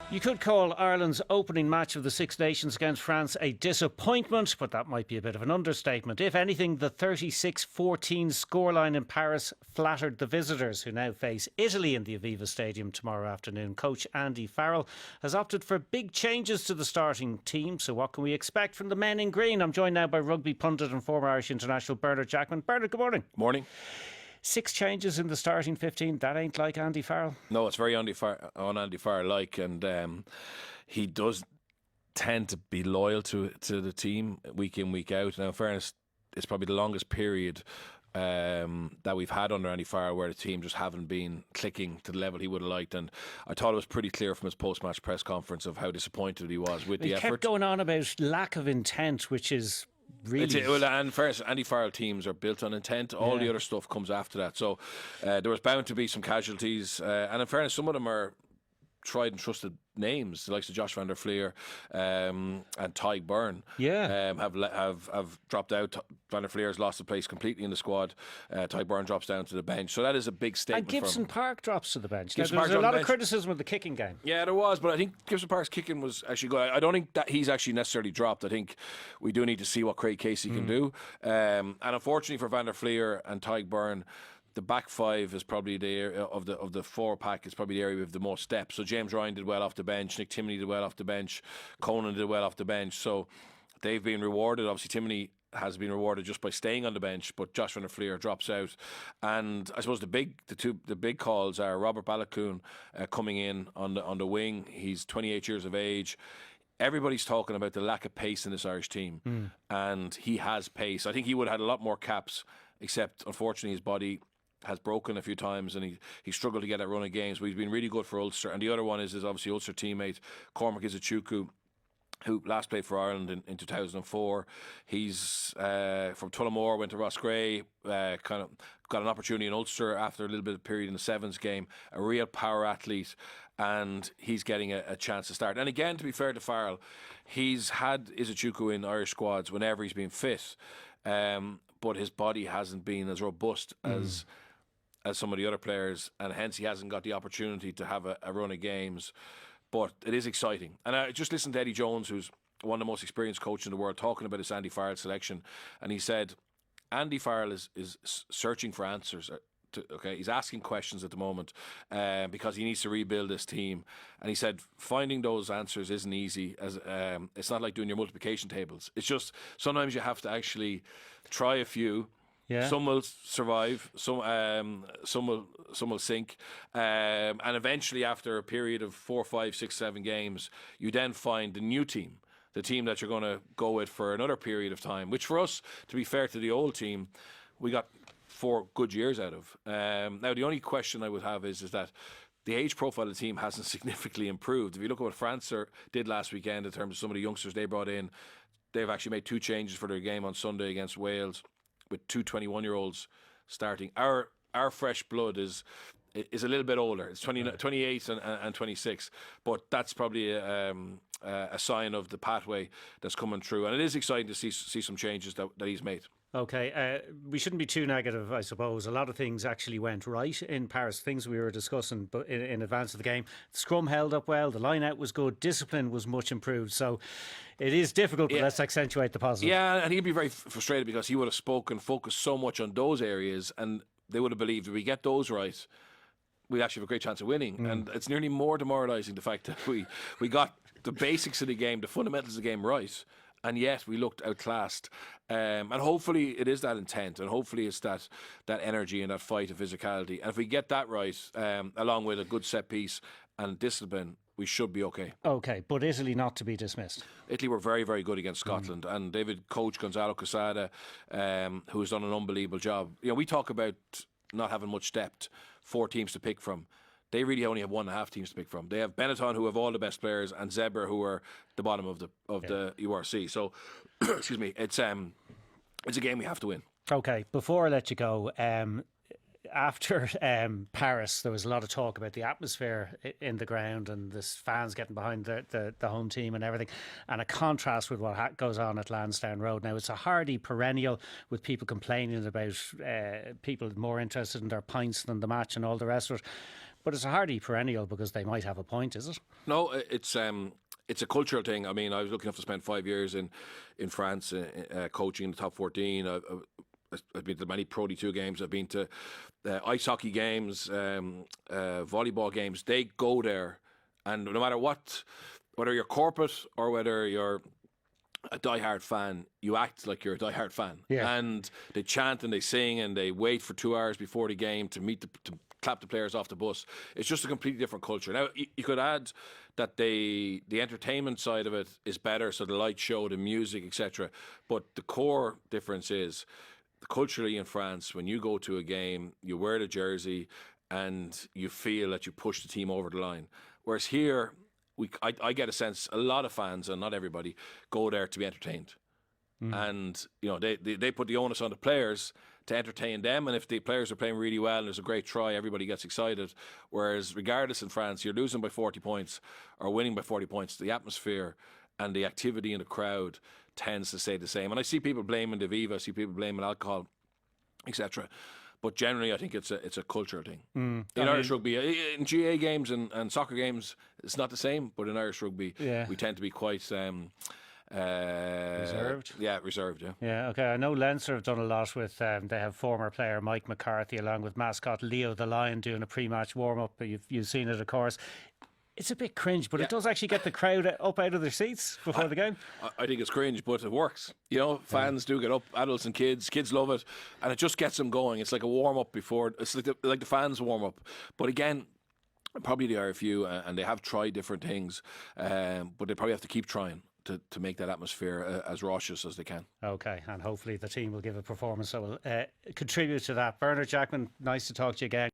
You could call Ireland's opening match of the Six Nations against France a disappointment, but that might be a bit of an understatement. If anything, the 36-14 scoreline in Paris flattered the visitors, who now face Italy in the Aviva Stadium tomorrow afternoon. Coach Andy Farrell has opted for big changes to the starting team, so what can we expect from the men in green? I'm joined now by rugby pundit and former Irish international Bernard Jackman. Bernard, good morning. Morning. 6 changes in the starting 15. That ain't like Andy Farrell. No, it's very Andy Farrell-like, and he does tend to be loyal to the team week in, week out. Now, in fairness, it's probably the longest period that we've had under Andy Farrell where the team just haven't been clicking to the level he would have liked, and I thought it was pretty clear from his post-match press conference of how disappointed he was with the effort. He kept going on about lack of intent, which is really... And first, Andy Farrell teams are built on intent. All the other stuff comes after that. So there was bound to be some casualties. And in fairness, some of them are tried and trusted names, the likes of Josh van der Fleer and Ty Byrne have dropped out. Van der Fleer has lost the place completely in the squad. Ty Byrne drops down to the bench, so that is a big statement. And Gibson Park drops to the bench. There was a lot of criticism of the kicking game. Yeah, there was, but I think Gibson Park's kicking was actually good. I don't think that he's actually necessarily dropped. I think we do need to see what Craig Casey can do, and unfortunately for Van der Fleer and Ty Byrne, the back five is probably the area of the four pack is probably the area with the most steps. So James Ryan did well off the bench, Nick Timoney did well off the bench, Conan did well off the bench. So they've been rewarded. Obviously Timoney has been rewarded just by staying on the bench, but Josh van der Fleer drops out. And I suppose the big calls are Robert Balakoon coming in on the wing. He's 28 years of age. Everybody's talking about the lack of pace in this Irish team, and he has pace. I think he would have had a lot more caps, except unfortunately his body has broken a few times, and he struggled to get that run of games, but he's been really good for Ulster. And the other one is obviously Ulster teammate Cormac Izuchukwu, who last played for Ireland in 2004. He's from Tullamore, went to Rossgrey, kind of got an opportunity in Ulster after a little bit of period in the Sevens game. A real power athlete, and he's getting a chance to start. And again, to be fair to Farrell, he's had Izuchukwu in Irish squads whenever he's been fit, but his body hasn't been as robust as some of the other players, and hence he hasn't got the opportunity to have a run of games. But it is exciting. And I just listened to Eddie Jones, who's one of the most experienced coaches in the world, talking about his Andy Farrell selection, and he said Andy Farrell is searching for answers. He's asking questions at the moment because he needs to rebuild this team, and he said finding those answers isn't easy. As it's not like doing your multiplication tables. It's just sometimes you have to actually try a few. Yeah. Some will survive, some will sink, and eventually, after a period of 4, 5, 6, 7 games, you then find the new team, the team that you're going to go with for another period of time. Which, for us, to be fair to the old team, we got 4 good years out of. Now, the only question I would have is that the age profile of the team hasn't significantly improved. If you look at what France did last weekend in terms of some of the youngsters they brought in, they've actually made 2 changes for their game on Sunday against Wales, with 2 21-year-olds starting. Our fresh blood is a little bit older. It's 28 and 26, but that's probably a sign of the pathway that's coming through. And it is exciting to see some changes that he's made. Okay, we shouldn't be too negative, I suppose. A lot of things actually went right in Paris, things we were discussing in advance of the game. The scrum held up well, the line out was good, discipline was much improved. So it is difficult, but let's accentuate the positive. Yeah, and he'd be very frustrated because he would have focused so much on those areas, and they would have believed if we get those right, we actually have a great chance of winning. And it's nearly more demoralising the fact that we got the basics of the game, the fundamentals of the game right, and yet we looked outclassed. And hopefully it is that intent, and hopefully it's that energy and that fight of physicality. And if we get that right, along with a good set piece and discipline, we should be okay. Okay, but Italy not to be dismissed. Italy were very, very good against Scotland, and coach Gonzalo Quesada, who has done an unbelievable job. You know, we talk about not having much depth, 4 teams to pick from. They really only have 1.5 teams to pick from. They have Benetton, who have all the best players, and Zebra, who are the bottom of the URC. So, excuse me, it's a game we have to win. Okay, before I let you go, after Paris, there was a lot of talk about the atmosphere in the ground and the fans getting behind the home team and everything, and a contrast with what goes on at Lansdowne Road. Now, it's a hardy perennial with people complaining about people more interested in their pints than the match and all the rest of it. But it's a hardy perennial because they might have a point, is it? No, it's a cultural thing. I mean, I was lucky enough to spend 5 years in France coaching in the top 14. I've been to many Pro D2 games. I've been to ice hockey games, volleyball games. They go there, and no matter what, whether you're corporate or whether you're a diehard fan, you act like you're a diehard fan. Yeah. And they chant and they sing and they wait for 2 hours before the game to clap the players off the bus. It's just a completely different culture. Now, you could add that the entertainment side of it is better, so the light show, the music, etc. But the core difference is, culturally in France, when you go to a game, you wear the jersey and you feel that you push the team over the line. Whereas here, I get a sense a lot of fans, and not everybody, go there to be entertained. And they put the onus on the players to entertain them, and if the players are playing really well and there's a great try, everybody gets excited. Whereas regardless in France, you're losing by 40 points or winning by 40 points, the atmosphere and the activity in the crowd tends to stay the same. And I see people blaming the Viva, I see people blaming alcohol, etc. But generally, I think it's a cultural thing. In Irish rugby, in GA games and soccer games, it's not the same. But in Irish rugby, we tend to be quite reserved. Yeah, reserved. Yeah. Yeah. Okay. I know Leinster have done a lot with. They have former player Mike McCarthy along with mascot Leo the Lion doing a pre-match warm-up. You've seen it, of course. It's a bit cringe, but it does actually get the crowd up out of their seats before the game. I think it's cringe, but it works. Fans do get up, adults and kids. Kids love it, and it just gets them going. It's like a warm up before. It's like the fans warm up. But again, probably the RFU, and they have tried different things, but they probably have to keep trying to make that atmosphere as raucous as they can. Okay, and hopefully the team will give a performance that will contribute to that. Bernard, Jackman, nice to talk to you again.